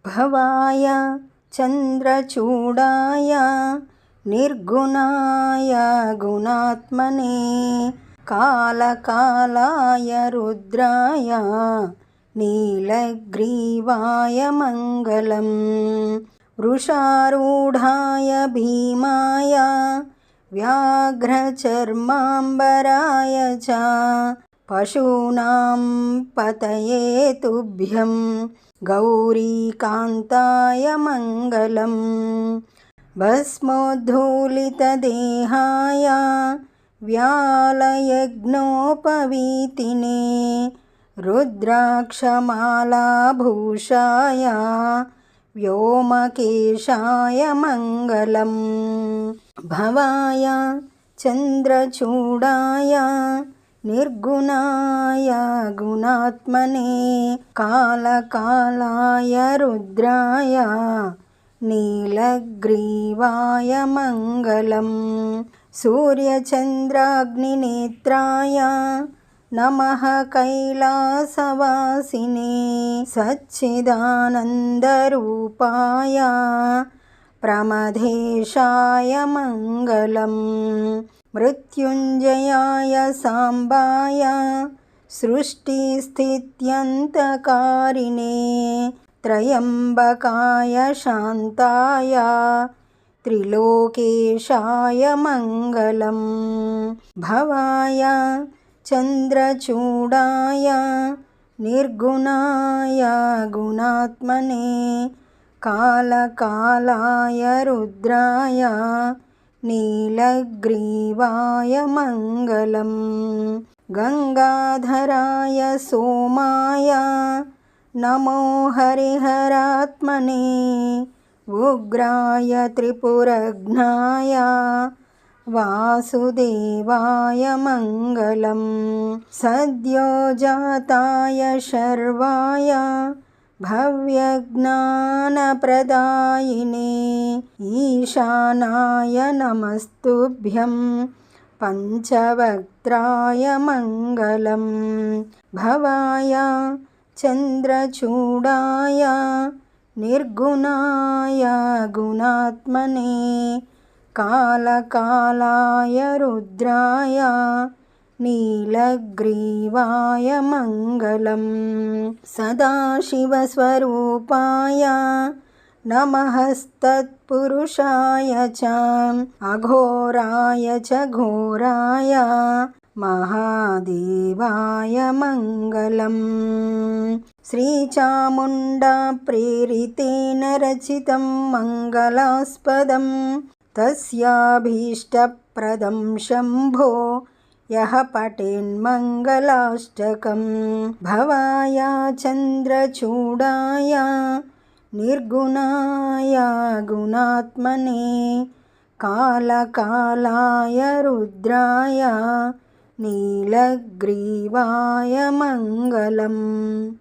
भवाय चन्द्रचूडाय निर्गुणाय गुणात्मने कालकालाय रुद्राय नीलग्रीवाय मङ्गलम्। वृषारूढाय भीमाय व्याघ्रचर्माम्बराय च पशूनां पतये तुभ्यं गौरीकान्ताय मङ्गलम्। भस्मोद्धूलितदेहाय व्यालयज्ञोपवीतिने रुद्राक्षमालाभूषाय व्योमकेशाय मङ्गलम्। भवाय चन्द्रचूडाय निर्गुणाय गुणात्मने कालकालाय रुद्राय नीलग्रीवाय मङ्गलम्। सूर्यचन्द्राग्निनेत्राय नमः कैलासवासिने सच्चिदानन्दरूपाय प्रमथेशाय मङ्गलम्। मृत्युञ्जयाय साम्बाय सृष्टिस्थित्यन्तकारिणे त्र्यम्बकाय शान्ताय त्रिलोकेशाय मङ्गलम्। भवाय चन्द्रचूडाय निर्गुणाय गुणात्मने कालकालाय रुद्राय नीलग्रीवाय मङ्गलम्। गङ्गाधराय सोमाय नमो हरिहरात्मने उग्राय त्रिपुरघ्नाय वासुदेवाय मङ्गलम्। सद्योजाताय शर्वाय भव्यज्ञानप्रदायिने ईशानाय नमस्तुभ्यं पञ्चवक्त्राय मङ्गलम्। भवाय चन्द्रचूडाय निर्गुणाय गुणात्मने कालकालाय रुद्राय नीलग्रीवाय मङ्गलम्। सदाशिवस्वरूपाय नमस्तत्पुरुषाय च अघोराय च घोराय महादेवाय मङ्गलम्। श्रीचामुण्डा प्रेरितेन रचितं मङ्गलास्पदं तस्याभीष्टप्रदं शम्भो यः पठेन्मङ्गलाष्टकम्। भवाय चन्द्रचूडाय निर्गुणाय गुणात्मने कालकालाय रुद्राय नीलग्रीवाय मङ्गलम्।